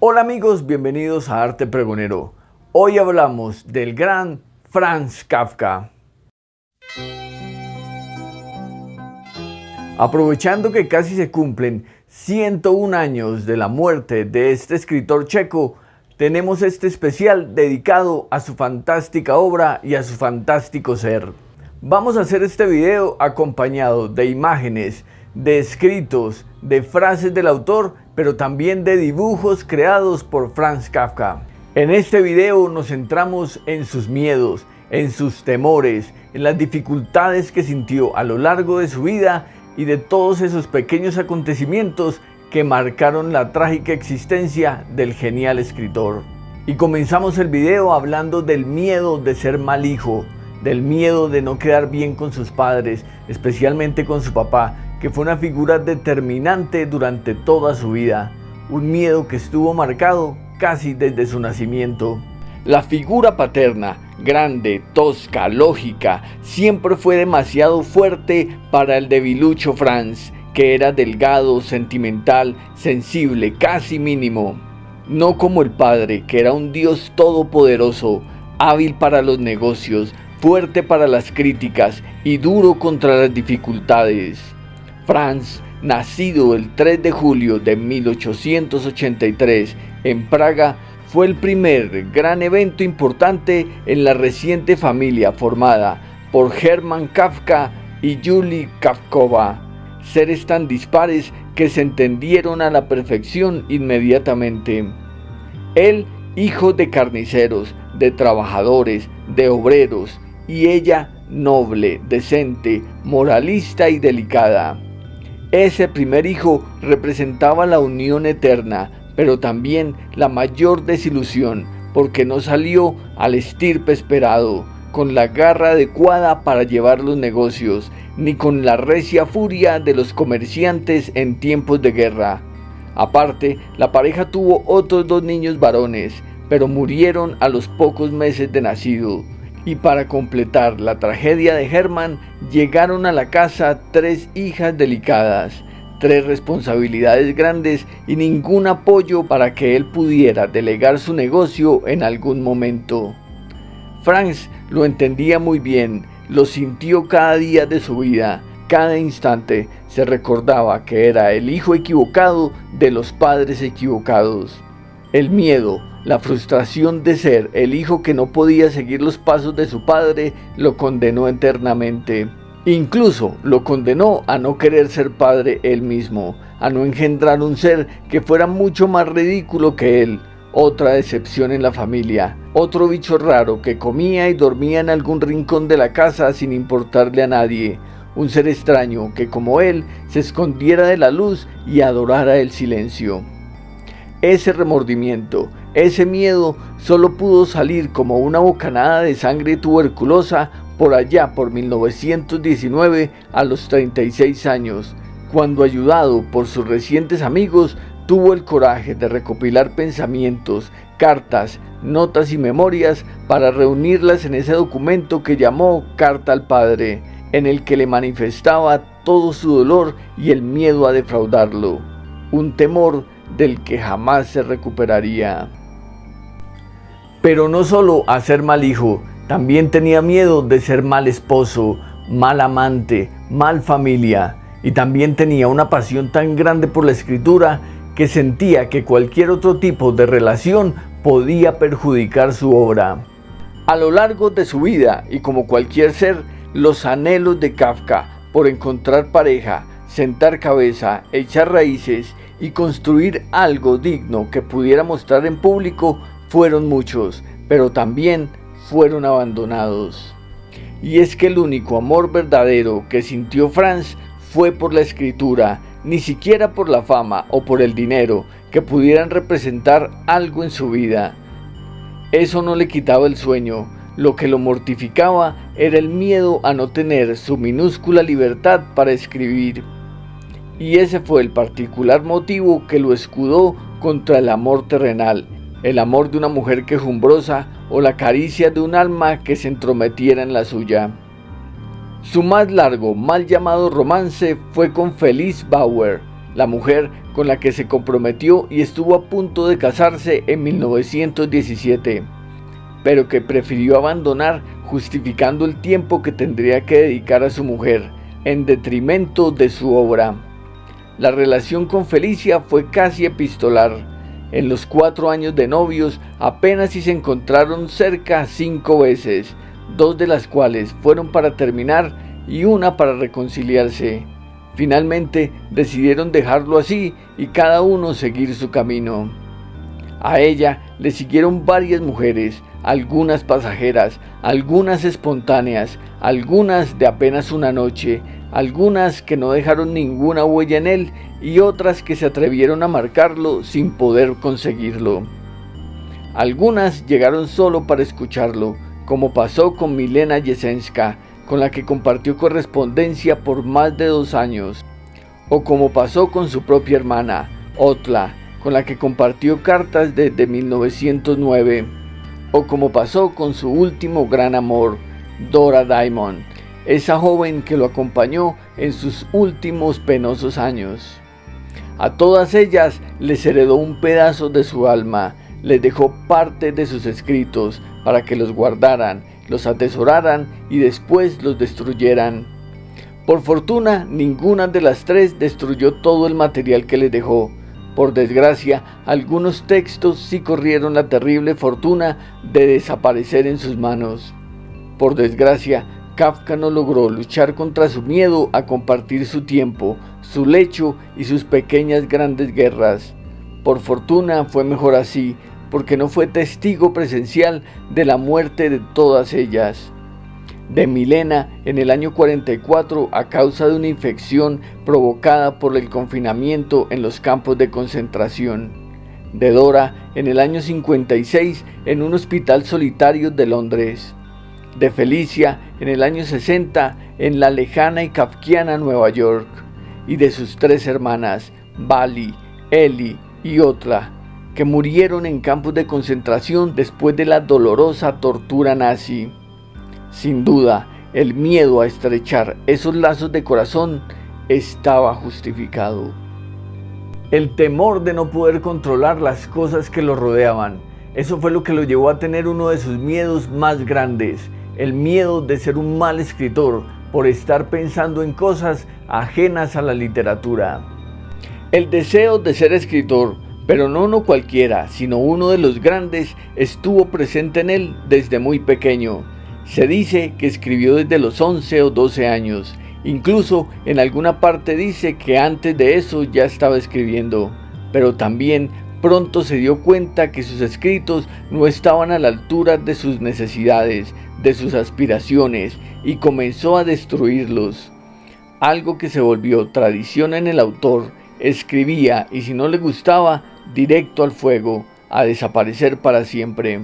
Hola amigos, bienvenidos a Arte Pregonero. Hoy hablamos del gran Franz Kafka. Aprovechando que casi se cumplen 101 años de la muerte de este escritor checo, tenemos este especial dedicado a su fantástica obra y a su fantástico ser. Vamos a hacer este video acompañado de imágenes, de escritos, de frases del autor, pero también de dibujos creados por Franz Kafka. En este video nos centramos en sus miedos, en sus temores, en las dificultades que sintió a lo largo de su vida y de todos esos pequeños acontecimientos que marcaron la trágica existencia del genial escritor. Y comenzamos el video hablando del miedo de ser mal hijo, del miedo de no quedar bien con sus padres, especialmente con su papá, que fue una figura determinante durante toda su vida, un miedo que estuvo marcado casi desde su nacimiento. La figura paterna, grande, tosca, lógica, siempre fue demasiado fuerte para el debilucho Franz, que era delgado, sentimental, sensible, casi mínimo. No como el padre, que era un dios todopoderoso, hábil para los negocios, fuerte para las críticas y duro contra las dificultades. Franz, nacido el 3 de julio de 1883 en Praga, fue el primer gran evento importante en la reciente familia formada por Hermann Kafka y Julie Kafkova, seres tan dispares que se entendieron a la perfección inmediatamente. Él, hijo de carniceros, de trabajadores, de obreros, y ella, noble, decente, moralista y delicada. Ese primer hijo representaba la unión eterna, pero también la mayor desilusión, porque no salió al estirpe esperado, con la garra adecuada para llevar los negocios, ni con la recia furia de los comerciantes en tiempos de guerra. Aparte, la pareja tuvo otros 2 niños varones, pero murieron a los pocos meses de nacido. Y para completar la tragedia de Hermann, llegaron a la casa 3 hijas delicadas, 3 responsabilidades grandes y ningún apoyo para que él pudiera delegar su negocio en algún momento. Franz lo entendía muy bien, lo sintió cada día de su vida, cada instante se recordaba que era el hijo equivocado de los padres equivocados. El miedo, la frustración de ser el hijo que no podía seguir los pasos de su padre lo condenó eternamente. Incluso lo condenó a no querer ser padre él mismo, a no engendrar un ser que fuera mucho más ridículo que él, otra decepción en la familia, otro bicho raro que comía y dormía en algún rincón de la casa sin importarle a nadie, un ser extraño que como él se escondiera de la luz y adorara el silencio. Ese remordimiento, ese miedo solo pudo salir como una bocanada de sangre tuberculosa por allá por 1919 a los 36 años, cuando ayudado por sus recientes amigos tuvo el coraje de recopilar pensamientos, cartas, notas y memorias para reunirlas en ese documento que llamó Carta al Padre, en el que le manifestaba todo su dolor y el miedo a defraudarlo, un temor del que jamás se recuperaría. Pero no solo a ser mal hijo, también tenía miedo de ser mal esposo, mal amante, mal familia, y también tenía una pasión tan grande por la escritura que sentía que cualquier otro tipo de relación podía perjudicar su obra. A lo largo de su vida, y como cualquier ser, los anhelos de Kafka por encontrar pareja, sentar cabeza, echar raíces y construir algo digno que pudiera mostrar en público fueron muchos, pero también fueron abandonados. Y es que el único amor verdadero que sintió Franz fue por la escritura, ni siquiera por la fama o por el dinero que pudieran representar algo en su vida. Eso no le quitaba el sueño, lo que lo mortificaba era el miedo a no tener su minúscula libertad para escribir. Y ese fue el particular motivo que lo escudó contra el amor terrenal, el amor de una mujer quejumbrosa o la caricia de un alma que se entrometiera en la suya. Su más largo, mal llamado romance fue con Felice Bauer, la mujer con la que se comprometió y estuvo a punto de casarse en 1917, pero que prefirió abandonar justificando el tiempo que tendría que dedicar a su mujer, en detrimento de su obra. La relación con Felicia fue casi epistolar. En los 4 años de novios apenas si se encontraron cerca 5 veces, 2 de las cuales fueron para terminar y una para reconciliarse. Finalmente decidieron dejarlo así y cada uno seguir su camino. A ella le siguieron varias mujeres, algunas pasajeras, algunas espontáneas, algunas de apenas una noche, algunas que no dejaron ninguna huella en él y otras que se atrevieron a marcarlo sin poder conseguirlo. Algunas llegaron solo para escucharlo, como pasó con Milena Jesenská, con la que compartió correspondencia por más de 2 años, o como pasó con su propia hermana, Otla, con la que compartió cartas desde 1909, o como pasó con su último gran amor, Dora Diamond, esa joven que lo acompañó en sus últimos penosos años. A todas ellas les heredó un pedazo de su alma, les dejó parte de sus escritos para que los guardaran, los atesoraran y después los destruyeran. Por fortuna, ninguna de las 3 destruyó todo el material que les dejó. Por desgracia, algunos textos sí corrieron la terrible fortuna de desaparecer en sus manos. Por desgracia, Kafka no logró luchar contra su miedo a compartir su tiempo, su lecho y sus pequeñas grandes guerras. Por fortuna fue mejor así, porque no fue testigo presencial de la muerte de todas ellas. De Milena en el año 44 a causa de una infección provocada por el confinamiento en los campos de concentración. De Dora en el año 56 en un hospital solitario de Londres. De Felicia en el año 60 en la lejana y kafkiana Nueva York. Y de sus 3 hermanas, Vali, Eli y Otla, que murieron en campos de concentración después de la dolorosa tortura nazi. Sin duda, el miedo a estrechar esos lazos de corazón estaba justificado. El temor de no poder controlar las cosas que lo rodeaban, eso fue lo que lo llevó a tener uno de sus miedos más grandes, el miedo de ser un mal escritor por estar pensando en cosas ajenas a la literatura. El deseo de ser escritor, pero no uno cualquiera, sino uno de los grandes, estuvo presente en él desde muy pequeño. Se dice que escribió desde los 11 o 12 años, incluso en alguna parte dice que antes de eso ya estaba escribiendo, pero también pronto se dio cuenta que sus escritos no estaban a la altura de sus necesidades, de sus aspiraciones, y comenzó a destruirlos. Algo que se volvió tradición en el autor, escribía y si no le gustaba, directo al fuego, a desaparecer para siempre.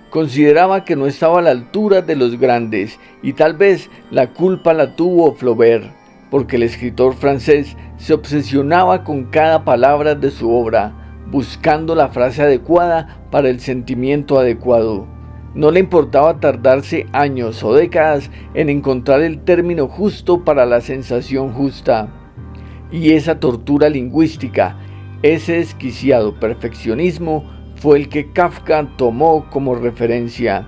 Consideraba que no estaba a la altura de los grandes y tal vez la culpa la tuvo Flaubert, porque el escritor francés se obsesionaba con cada palabra de su obra, buscando la frase adecuada para el sentimiento adecuado. No le importaba tardarse años o décadas en encontrar el término justo para la sensación justa. Y esa tortura lingüística, ese desquiciado perfeccionismo, fue el que Kafka tomó como referencia.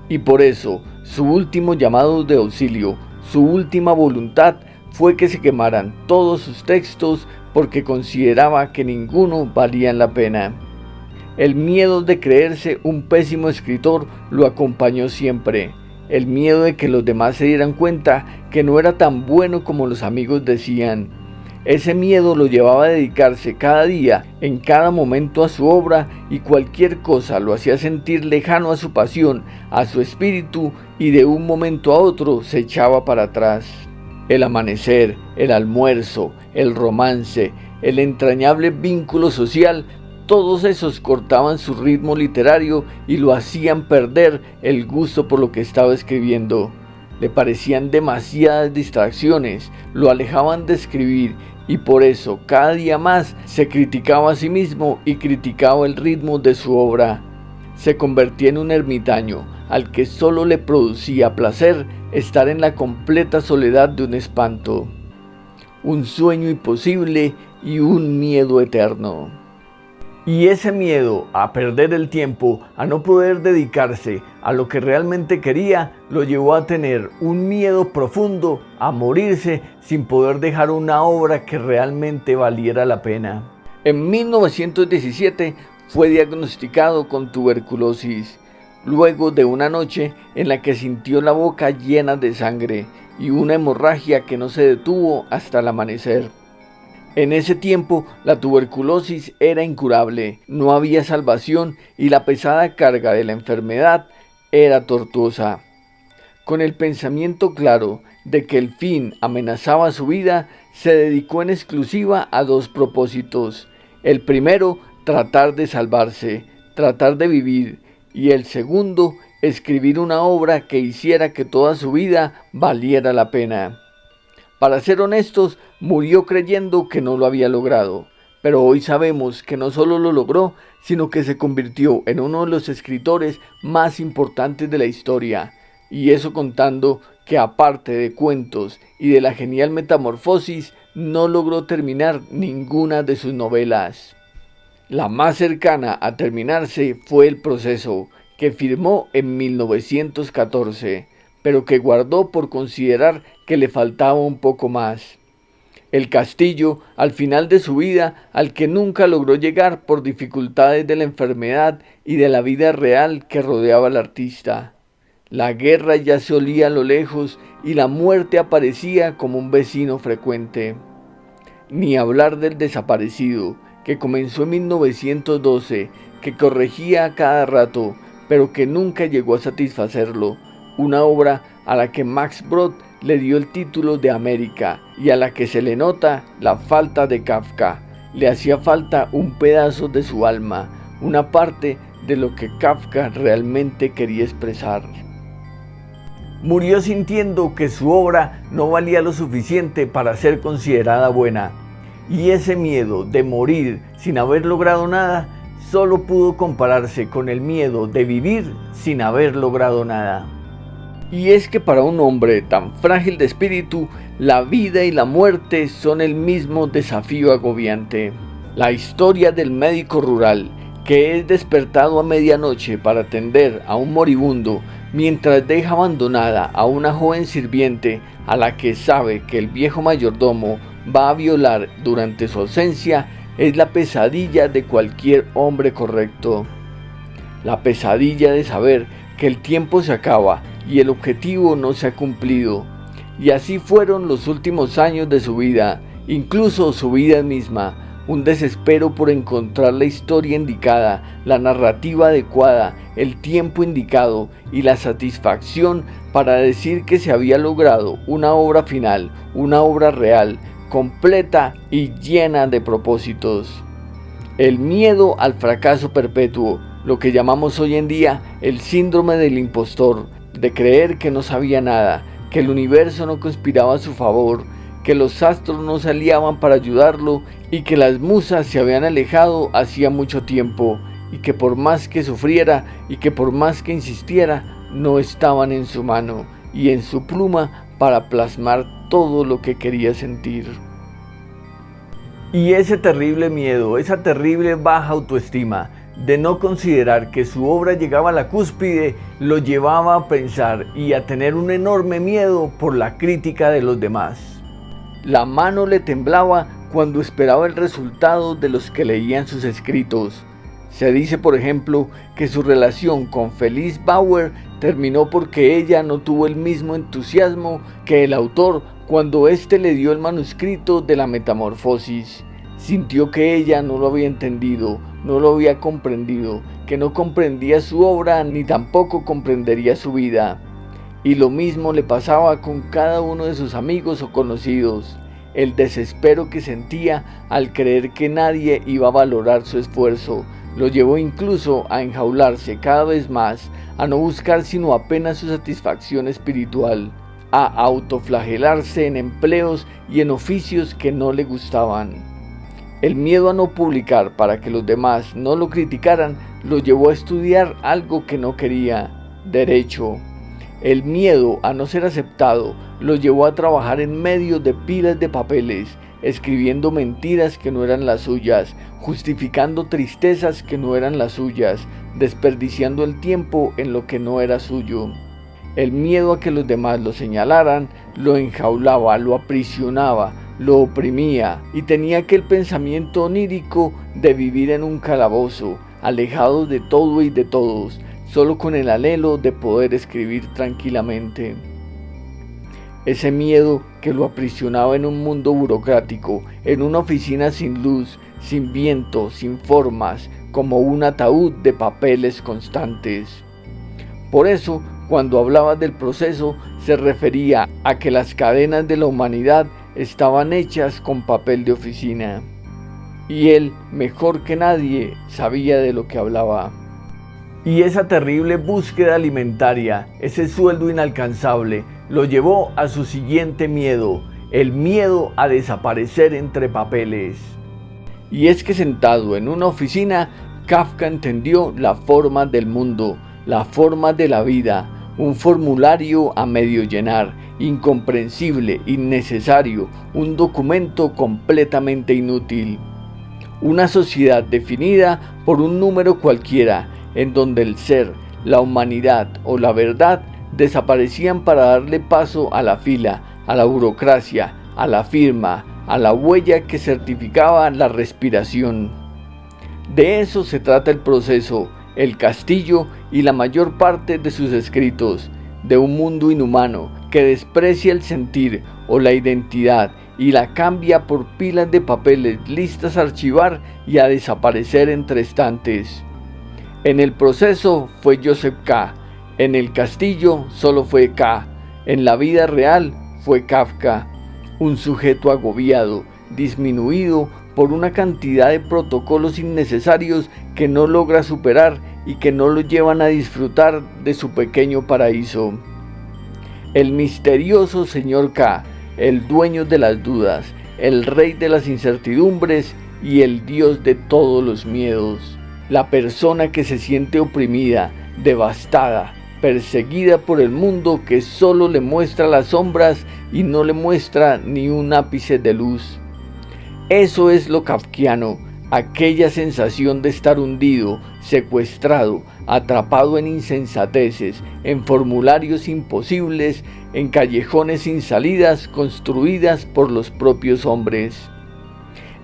Y por eso, su último llamado de auxilio, su última voluntad, fue que se quemaran todos sus textos porque consideraba que ninguno valía la pena. El miedo de creerse un pésimo escritor lo acompañó siempre. El miedo de que los demás se dieran cuenta que no era tan bueno como los amigos decían. Ese miedo lo llevaba a dedicarse cada día, en cada momento a su obra, y cualquier cosa lo hacía sentir lejano a su pasión, a su espíritu, y de un momento a otro se echaba para atrás. El amanecer, el almuerzo, el romance, el entrañable vínculo social, todos esos cortaban su ritmo literario y lo hacían perder el gusto por lo que estaba escribiendo. Le parecían demasiadas distracciones, lo alejaban de escribir y por eso cada día más se criticaba a sí mismo y criticaba el ritmo de su obra. Se convertía en un ermitaño al que solo le producía placer estar en la completa soledad de un espanto. Un sueño imposible y un miedo eterno. Y ese miedo a perder el tiempo, a no poder dedicarse a lo que realmente quería, lo llevó a tener un miedo profundo a morirse sin poder dejar una obra que realmente valiera la pena. En 1917 fue diagnosticado con tuberculosis, luego de una noche en la que sintió la boca llena de sangre y una hemorragia que no se detuvo hasta el amanecer. En ese tiempo la tuberculosis era incurable, no había salvación y la pesada carga de la enfermedad era tortuosa. Con el pensamiento claro de que el fin amenazaba su vida, se dedicó en exclusiva a dos propósitos. El primero, tratar de salvarse, tratar de vivir, y el segundo, escribir una obra que hiciera que toda su vida valiera la pena. Para ser honestos, murió creyendo que no lo había logrado, pero hoy sabemos que no solo lo logró, sino que se convirtió en uno de los escritores más importantes de la historia, y eso contando que aparte de cuentos y de la genial Metamorfosis, no logró terminar ninguna de sus novelas. La más cercana a terminarse fue El Proceso, que firmó en 1914, pero que guardó por considerar que le faltaba un poco más. El Castillo, al final de su vida, al que nunca logró llegar por dificultades de la enfermedad y de la vida real que rodeaba al artista. La guerra ya se olía a lo lejos y la muerte aparecía como un vecino frecuente. Ni hablar del Desaparecido, que comenzó en 1912, que corregía a cada rato, pero que nunca llegó a satisfacerlo. Una obra a la que Max Brod le dio el título de América y a la que se le nota la falta de Kafka. Le hacía falta un pedazo de su alma, una parte de lo que Kafka realmente quería expresar. Murió sintiendo que su obra no valía lo suficiente para ser considerada buena, y ese miedo de morir sin haber logrado nada solo pudo compararse con el miedo de vivir sin haber logrado nada. Y es que para un hombre tan frágil de espíritu, la vida y la muerte son el mismo desafío agobiante. La historia del médico rural, que es despertado a medianoche para atender a un moribundo, mientras deja abandonada a una joven sirviente a la que sabe que el viejo mayordomo va a violar durante su ausencia, es la pesadilla de cualquier hombre correcto. La pesadilla de saber que el tiempo se acaba y el objetivo no se ha cumplido. Y así fueron los últimos años de su vida, incluso su vida misma, un desespero por encontrar la historia indicada, la narrativa adecuada, el tiempo indicado y la satisfacción para decir que se había logrado una obra final, una obra real, completa y llena de propósitos. El miedo al fracaso perpetuo, lo que llamamos hoy en día el síndrome del impostor, de creer que no sabía nada, que el universo no conspiraba a su favor, que los astros no se aliaban para ayudarlo y que las musas se habían alejado hacía mucho tiempo y que por más que sufriera y que por más que insistiera, no estaban en su mano y en su pluma para plasmar todo lo que quería sentir. Y ese terrible miedo, esa terrible baja autoestima de no considerar que su obra llegaba a la cúspide, lo llevaba a pensar y a tener un enorme miedo por la crítica de los demás. La mano le temblaba cuando esperaba el resultado de los que leían sus escritos. Se dice, por ejemplo, que su relación con Felice Bauer terminó porque ella no tuvo el mismo entusiasmo que el autor cuando éste le dio el manuscrito de la Metamorfosis. Sintió que ella no lo había entendido, no lo había comprendido, que no comprendía su obra ni tampoco comprendería su vida. Y lo mismo le pasaba con cada uno de sus amigos o conocidos. El desespero que sentía al creer que nadie iba a valorar su esfuerzo lo llevó incluso a enjaularse cada vez más, a no buscar sino apenas su satisfacción espiritual, a autoflagelarse en empleos y en oficios que no le gustaban. El miedo a no publicar para que los demás no lo criticaran lo llevó a estudiar algo que no quería, derecho. El miedo a no ser aceptado lo llevó a trabajar en medio de pilas de papeles, escribiendo mentiras que no eran las suyas, justificando tristezas que no eran las suyas, desperdiciando el tiempo en lo que no era suyo. El miedo a que los demás lo señalaran, lo enjaulaba, lo aprisionaba, lo oprimía y tenía aquel pensamiento onírico de vivir en un calabozo, alejado de todo y de todos, solo con el anhelo de poder escribir tranquilamente. Ese miedo que lo aprisionaba en un mundo burocrático, en una oficina sin luz, sin viento, sin formas, como un ataúd de papeles constantes. Por eso, cuando hablaba del proceso, se refería a que las cadenas de la humanidad estaban hechas con papel de oficina. Y él, mejor que nadie, sabía de lo que hablaba. Y esa terrible búsqueda alimentaria, ese sueldo inalcanzable, lo llevó a su siguiente miedo, el miedo a desaparecer entre papeles. Y es que sentado en una oficina, Kafka entendió la forma del mundo, la forma de la vida, un formulario a medio llenar, incomprensible, innecesario, un documento completamente inútil. Una sociedad definida por un número cualquiera, en donde el ser, la humanidad o la verdad desaparecían para darle paso a la fila, a la burocracia, a la firma, a la huella que certificaba la respiración. De eso se trata el proceso, el castillo y la mayor parte de sus escritos, de un mundo inhumano que desprecia el sentir o la identidad y la cambia por pilas de papeles listas a archivar y a desaparecer entre estantes. En el proceso fue Joseph K., en el castillo solo fue K., en la vida real fue Kafka, un sujeto agobiado, disminuido por una cantidad de protocolos innecesarios que no logra superar y que no lo llevan a disfrutar de su pequeño paraíso. El misterioso señor K., el dueño de las dudas, el rey de las incertidumbres y el dios de todos los miedos. La persona que se siente oprimida, devastada, perseguida por el mundo que solo le muestra las sombras y no le muestra ni un ápice de luz. Eso es lo kafkiano, aquella sensación de estar hundido, secuestrado, atrapado en insensateces, en formularios imposibles, en callejones sin salidas construidas por los propios hombres.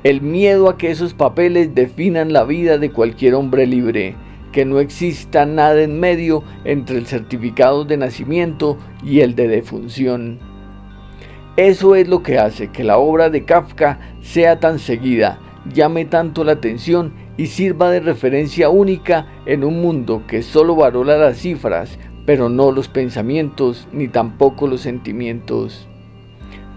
El miedo a que esos papeles definan la vida de cualquier hombre libre, que no exista nada en medio entre el certificado de nacimiento y el de defunción. Eso es lo que hace que la obra de Kafka sea tan seguida, llame tanto la atención y sirva de referencia única en un mundo que solo valora las cifras, pero no los pensamientos ni tampoco los sentimientos.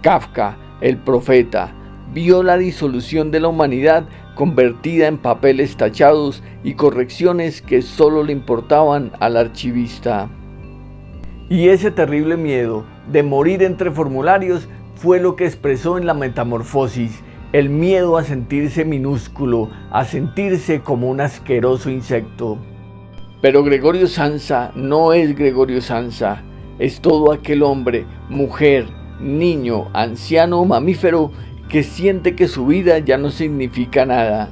Kafka, el profeta, vio la disolución de la humanidad convertida en papeles tachados y correcciones que solo le importaban al archivista. Y ese terrible miedo de morir entre formularios fue lo que expresó en la Metamorfosis, el miedo a sentirse minúsculo, a sentirse como un asqueroso insecto. Pero Gregorio Samsa no es Gregorio Samsa, es todo aquel hombre, mujer, niño, anciano o mamífero que siente que su vida ya no significa nada,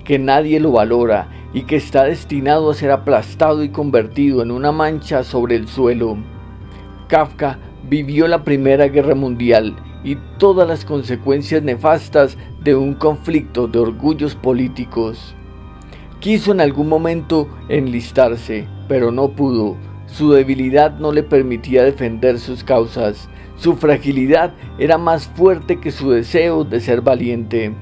que nadie lo valora y que está destinado a ser aplastado y convertido en una mancha sobre el suelo. Kafka vivió la Primera Guerra Mundial y todas las consecuencias nefastas de un conflicto de orgullos políticos. Quiso en algún momento enlistarse, pero no pudo. Su debilidad no le permitía defender sus causas. Su fragilidad era más fuerte que su deseo de ser valiente.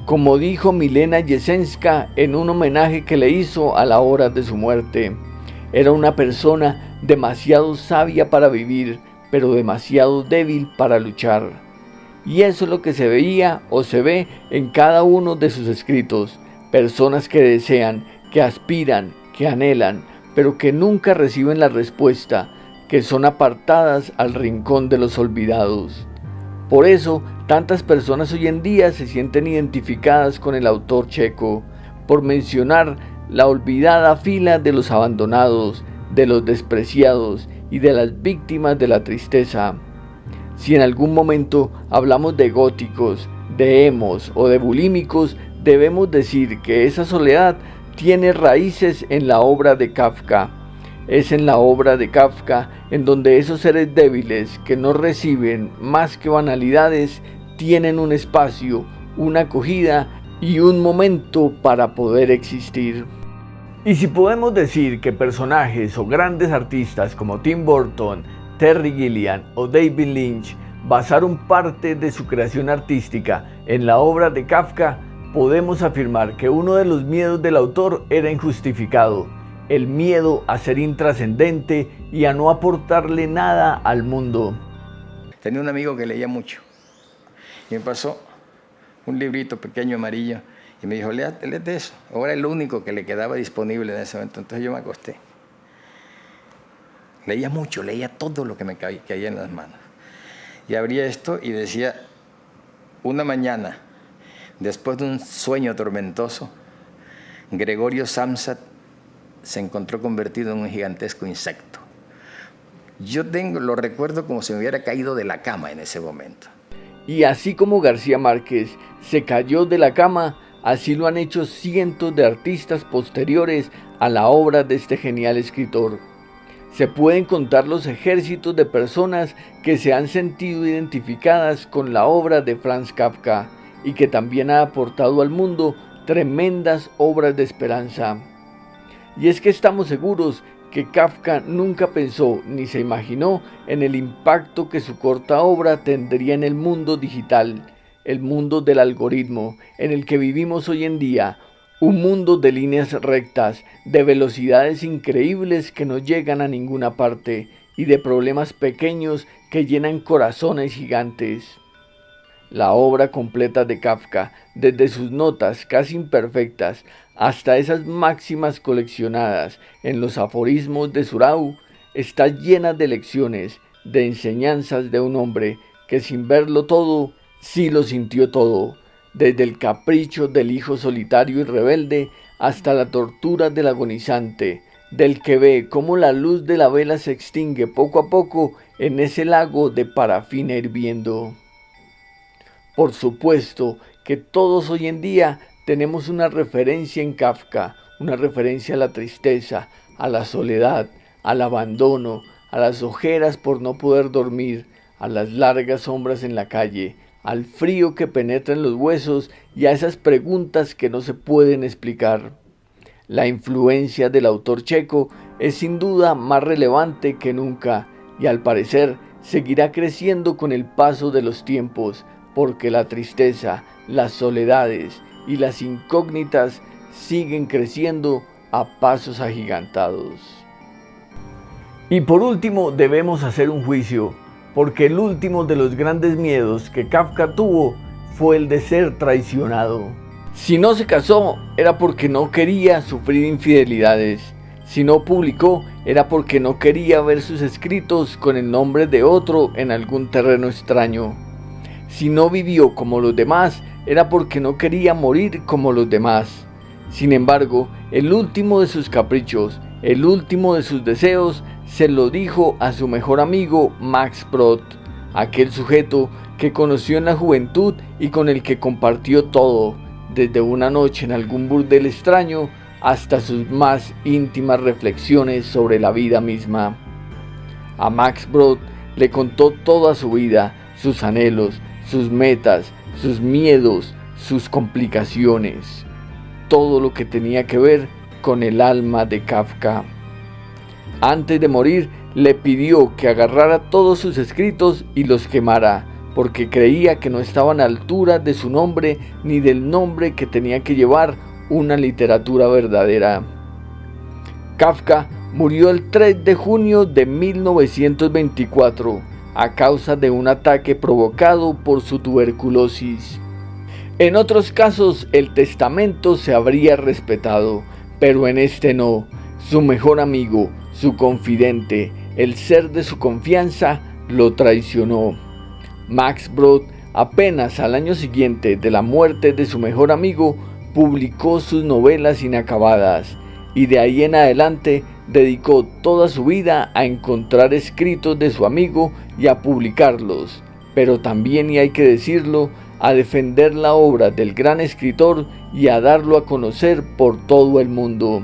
Como dijo Milena Jesenska en un homenaje que le hizo a la hora de su muerte, era una persona demasiado sabia para vivir, pero demasiado débil para luchar. Y eso es lo que se veía o se ve en cada uno de sus escritos. Personas que desean, que aspiran, que anhelan, pero que nunca reciben la respuesta, que son apartadas al rincón de los olvidados. Por eso, tantas personas hoy en día se sienten identificadas con el autor checo, por mencionar la olvidada fila de los abandonados, de los despreciados y de las víctimas de la tristeza. Si en algún momento hablamos de góticos, de emos o de bulímicos, debemos decir que esa soledad tiene raíces en la obra de Kafka. Es en la obra de Kafka en donde esos seres débiles que no reciben más que banalidades tienen un espacio, una acogida y un momento para poder existir. Y si podemos decir que personajes o grandes artistas como Tim Burton, Terry Gilliam o David Lynch basaron parte de su creación artística en la obra de Kafka, podemos afirmar que uno de los miedos del autor era injustificado, el miedo a ser intrascendente y a no aportarle nada al mundo. Tenía un amigo que leía mucho y me pasó un librito pequeño amarillo y me dijo, léete eso. Ahora es lo único que le quedaba disponible en ese momento, entonces yo me acosté. Leía mucho, leía todo lo que me caía en las manos. Y abría esto y decía, una mañana, después de un sueño tormentoso, Gregorio Samsa se encontró convertido en un gigantesco insecto. Lo recuerdo como si me hubiera caído de la cama en ese momento. Y así como García Márquez se cayó de la cama, así lo han hecho cientos de artistas posteriores a la obra de este genial escritor. Se pueden contar los ejércitos de personas que se han sentido identificadas con la obra de Franz Kafka y que también ha aportado al mundo tremendas obras de esperanza. Y es que estamos seguros que Kafka nunca pensó ni se imaginó en el impacto que su corta obra tendría en el mundo digital, el mundo del algoritmo en el que vivimos hoy en día, un mundo de líneas rectas, de velocidades increíbles que no llegan a ninguna parte y de problemas pequeños que llenan corazones gigantes. La obra completa de Kafka, desde sus notas casi imperfectas hasta esas máximas coleccionadas en los aforismos de Surau, está llena de lecciones, de enseñanzas de un hombre que sin verlo todo, sí lo sintió todo, desde el capricho del hijo solitario y rebelde hasta la tortura del agonizante, del que ve cómo la luz de la vela se extingue poco a poco en ese lago de parafina hirviendo. Por supuesto que todos hoy en día tenemos una referencia en Kafka, una referencia a la tristeza, a la soledad, al abandono, a las ojeras por no poder dormir, a las largas sombras en la calle, al frío que penetra en los huesos y a esas preguntas que no se pueden explicar. La influencia del autor checo es sin duda más relevante que nunca y al parecer seguirá creciendo con el paso de los tiempos, porque la tristeza, las soledades y las incógnitas siguen creciendo a pasos agigantados. Y por último debemos hacer un juicio, porque el último de los grandes miedos que Kafka tuvo fue el de ser traicionado. Si no se casó era porque no quería sufrir infidelidades, si no publicó era porque no quería ver sus escritos con el nombre de otro en algún terreno extraño. Si no vivió como los demás, era porque no quería morir como los demás. Sin embargo, el último de sus caprichos, el último de sus deseos, se lo dijo a su mejor amigo Max Brod, aquel sujeto que conoció en la juventud y con el que compartió todo, desde una noche en algún burdel extraño hasta sus más íntimas reflexiones sobre la vida misma. A Max Brod le contó toda su vida, sus anhelos, sus metas, sus miedos, sus complicaciones, todo lo que tenía que ver con el alma de Kafka. Antes de morir, le pidió que agarrara todos sus escritos y los quemara, porque creía que no estaban a la altura de su nombre ni del nombre que tenía que llevar una literatura verdadera. Kafka murió el 3 de junio de 1924. A causa de un ataque provocado por su tuberculosis. En otros casos el testamento se habría respetado, pero en este no. Su mejor amigo, su confidente, el ser de su confianza, lo traicionó. Max Brod, apenas al año siguiente de la muerte de su mejor amigo, publicó sus novelas inacabadas y de ahí en adelante dedicó toda su vida a encontrar escritos de su amigo y a publicarlos, pero también, y hay que decirlo, a defender la obra del gran escritor y a darlo a conocer por todo el mundo.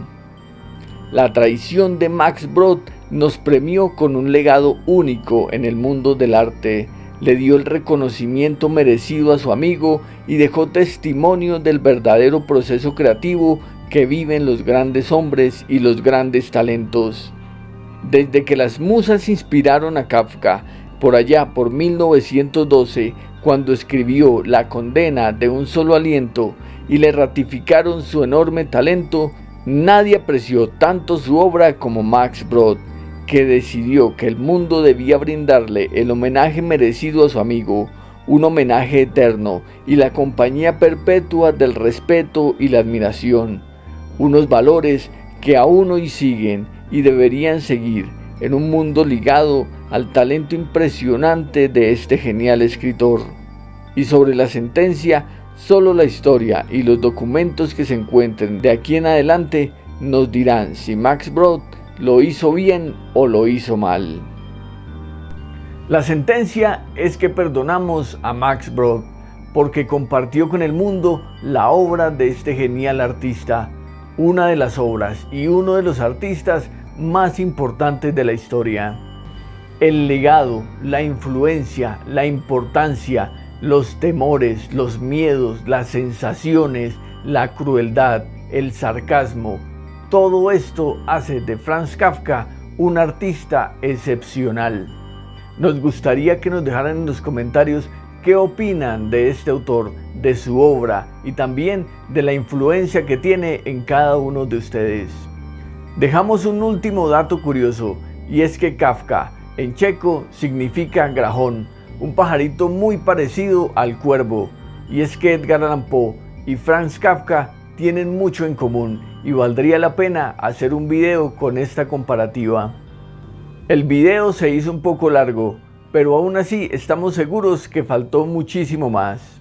La traición de Max Brod nos premió con un legado único en el mundo del arte, le dio el reconocimiento merecido a su amigo y dejó testimonio del verdadero proceso creativo que viven los grandes hombres y los grandes talentos. Desde que las musas inspiraron a Kafka, por allá por 1912, cuando escribió La condena de un solo aliento y le ratificaron su enorme talento, nadie apreció tanto su obra como Max Brod, que decidió que el mundo debía brindarle el homenaje merecido a su amigo, un homenaje eterno y la compañía perpetua del respeto y la admiración, unos valores que aún hoy siguen y deberían seguir en un mundo ligado al talento impresionante de este genial escritor. Y sobre la sentencia, solo la historia y los documentos que se encuentren de aquí en adelante nos dirán si Max Brod lo hizo bien o lo hizo mal. La sentencia es que perdonamos a Max Brod porque compartió con el mundo la obra de este genial artista, una de las obras y uno de los artistas más importantes de la historia. El legado, la influencia, la importancia, los temores, los miedos, las sensaciones, la crueldad, el sarcasmo, todo esto hace de Franz Kafka un artista excepcional. Nos gustaría que nos dejaran en los comentarios qué opinan de este autor, de su obra y también de la influencia que tiene en cada uno de ustedes. Dejamos un último dato curioso, y es que Kafka en checo significa grajón, un pajarito muy parecido al cuervo, y es que Edgar Allan Poe y Franz Kafka tienen mucho en común y valdría la pena hacer un video con esta comparativa. El video se hizo un poco largo, pero aún así estamos seguros que faltó muchísimo más.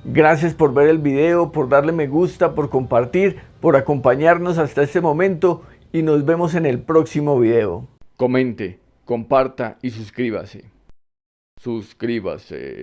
Gracias por ver el video, por darle me gusta, por compartir, por acompañarnos hasta este momento y nos vemos en el próximo video. Comente, comparta y suscríbase. Suscríbase.